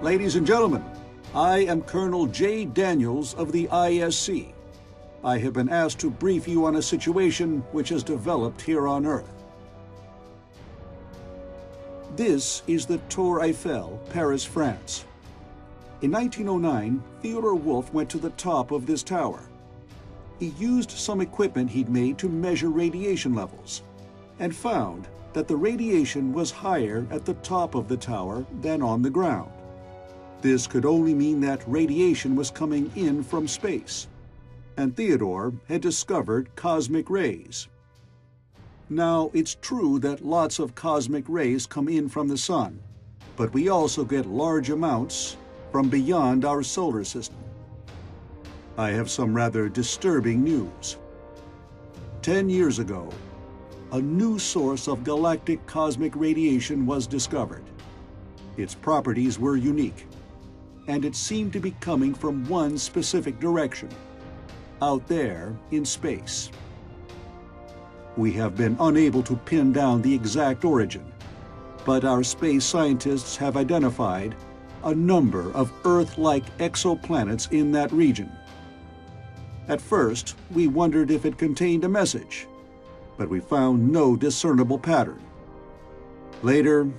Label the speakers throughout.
Speaker 1: Ladies and gentlemen, I am Colonel J. Daniels of the ISC. I have been asked to brief you on a situation which has developed here on Earth. This is the Tour Eiffel, Paris, France. In 1909, Theodore Wolff went to the top of this tower. He used some equipment he'd made to measure radiation levels, and found that the radiation was higher at the top of the tower than on the ground. This could only mean that radiation was coming in from space, and Theodore had discovered cosmic rays. Now, it's true that lots of cosmic rays come in from the sun, but we also get large amounts from beyond our solar system. I have some rather disturbing news. 10 years ago, a new source of galactic cosmic radiation was discovered. Its properties were unique, and it seemed to be coming from one specific direction, out there in space. We have been unable to pin down the exact origin, but our space scientists have identified a number of Earth-like exoplanets in that region. At first, we wondered if it contained a message, but we found no discernible pattern. Later,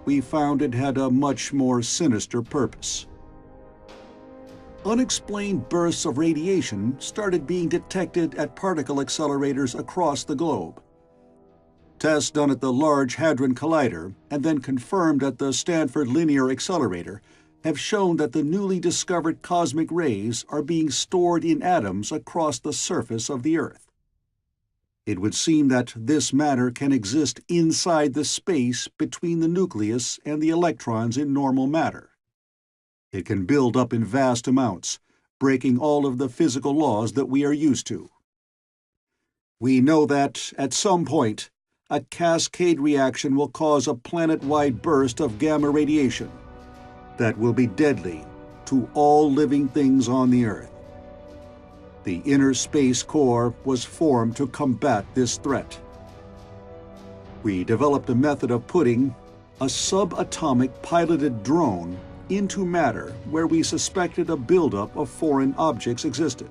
Speaker 1: we found it had a much more sinister purpose. Unexplained bursts of radiation started being detected at particle accelerators across the globe. Tests done at the Large Hadron Collider and then confirmed at the Stanford Linear Accelerator have shown that the newly discovered cosmic rays are being stored in atoms across the surface of the Earth. It would seem that this matter can exist inside the space between the nucleus and the electrons in normal matter. It can build up in vast amounts, breaking all of the physical laws that we are used to. We know that, at some point, a cascade reaction will cause a planet-wide burst of gamma radiation that will be deadly to all living things on the Earth. The Inner Space Core was formed to combat this threat. We developed a method of putting a subatomic piloted drone into matter where we suspected a buildup of foreign objects existed.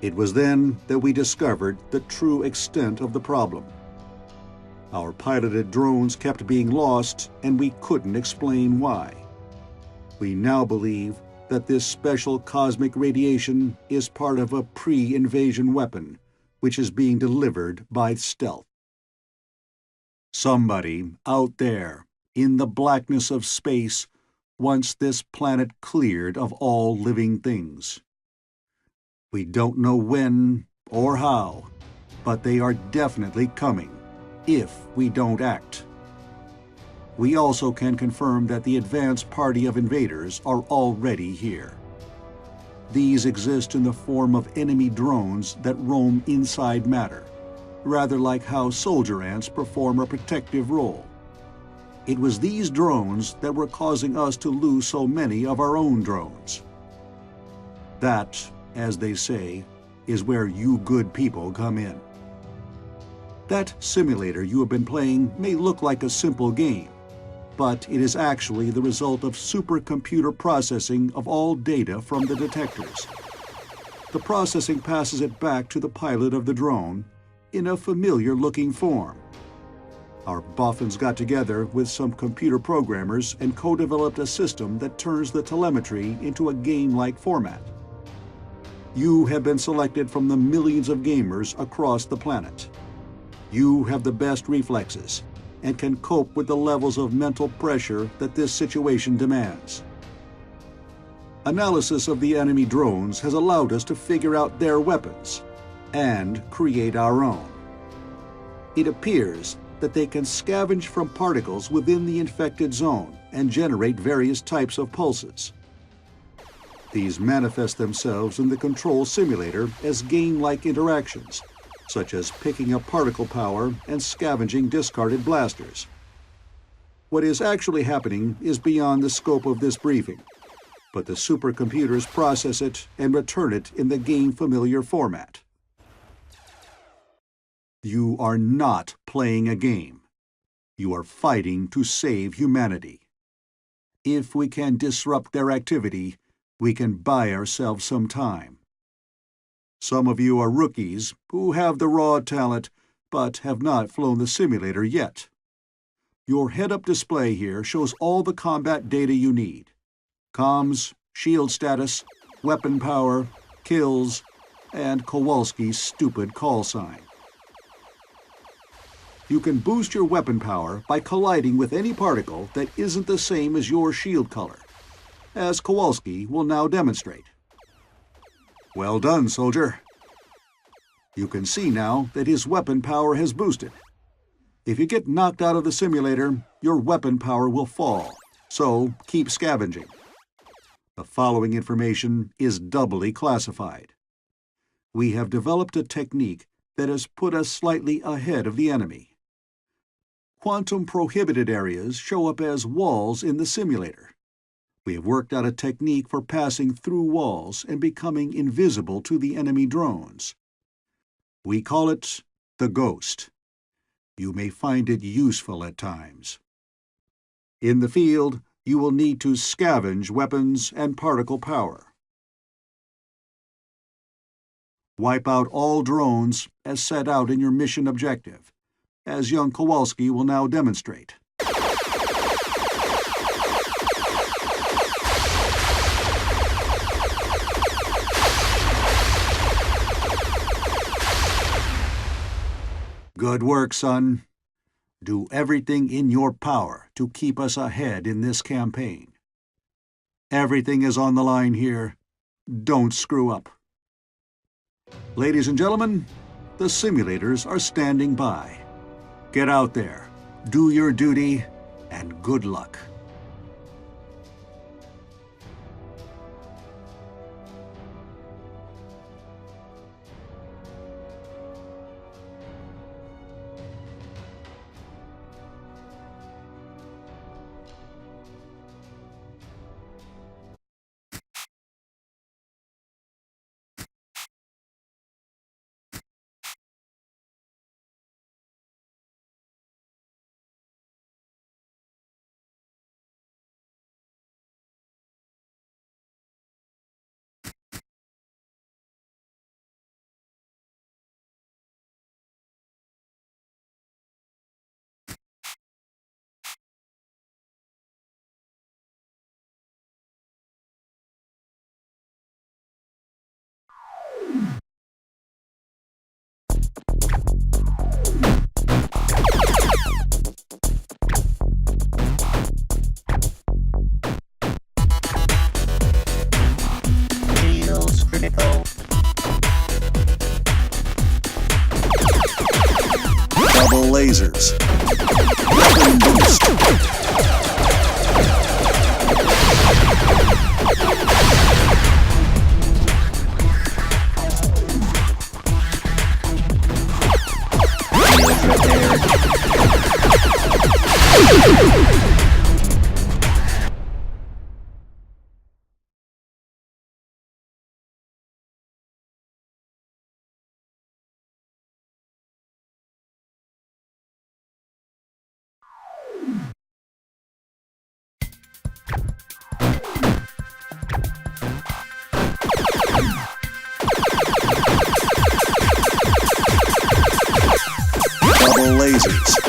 Speaker 1: It was then that we discovered the true extent of the problem. Our piloted drones kept being lost, and we couldn't explain why. We now believe that this special cosmic radiation is part of a pre-invasion weapon, which is being delivered by stealth. Somebody out there, in the blackness of space, wants this planet cleared of all living things. We don't know when or how, but they are definitely coming, if we don't act. We also can confirm that the advance party of invaders are already here. These exist in the form of enemy drones that roam inside matter, rather like how soldier ants perform a protective role. It was these drones that were causing us to lose so many of our own drones. That, as they say, is where you good people come in. That simulator you have been playing may look like a simple game, but it is actually the result of supercomputer processing of all data from the detectors. The processing passes it back to the pilot of the drone in a familiar-looking form. Our boffins got together with some computer programmers and co-developed a system that turns the telemetry into a game-like format. You have been selected from the millions of gamers across the planet. You have the best reflexes and can cope with the levels of mental pressure that this situation demands. Analysis of the enemy drones has allowed us to figure out their weapons and create our own. It appears that they can scavenge from particles within the infected zone and generate various types of pulses. These manifest themselves in the control simulator as game-like interactions, such as picking up particle power and scavenging discarded blasters. What is actually happening is beyond the scope of this briefing, but the supercomputers process it and return it in the game-familiar format. You are not playing a game. You are fighting to save humanity. If we can disrupt their activity, we can buy ourselves some time. Some of you are rookies who have the raw talent but have not flown the simulator yet. Your head-up display here shows all the combat data you need: comms, shield status, weapon power, kills, and Kowalski's stupid call sign. You can boost your weapon power by colliding with any particle that isn't the same as your shield color, as Kowalski will now demonstrate. Well done, soldier. You can see now that his weapon power has boosted. If you get knocked out of the simulator, your weapon power will fall, so keep scavenging. The following information is doubly classified. We have developed a technique that has put us slightly ahead of the enemy. Quantum-prohibited areas show up as walls in the simulator. We have worked out a technique for passing through walls and becoming invisible to the enemy drones. We call it the Ghost. You may find it useful at times. In the field, you will need to scavenge weapons and particle power. Wipe out all drones as set out in your mission objective, as young Kowalski will now demonstrate. Good work, son. Do everything in your power to keep us ahead in this campaign. Everything is on the line here. Don't screw up. Ladies and gentlemen, the simulators are standing by. Get out there, do your duty, and good luck. Double lasers. Weapon boost. Double lasers. Weapon boost.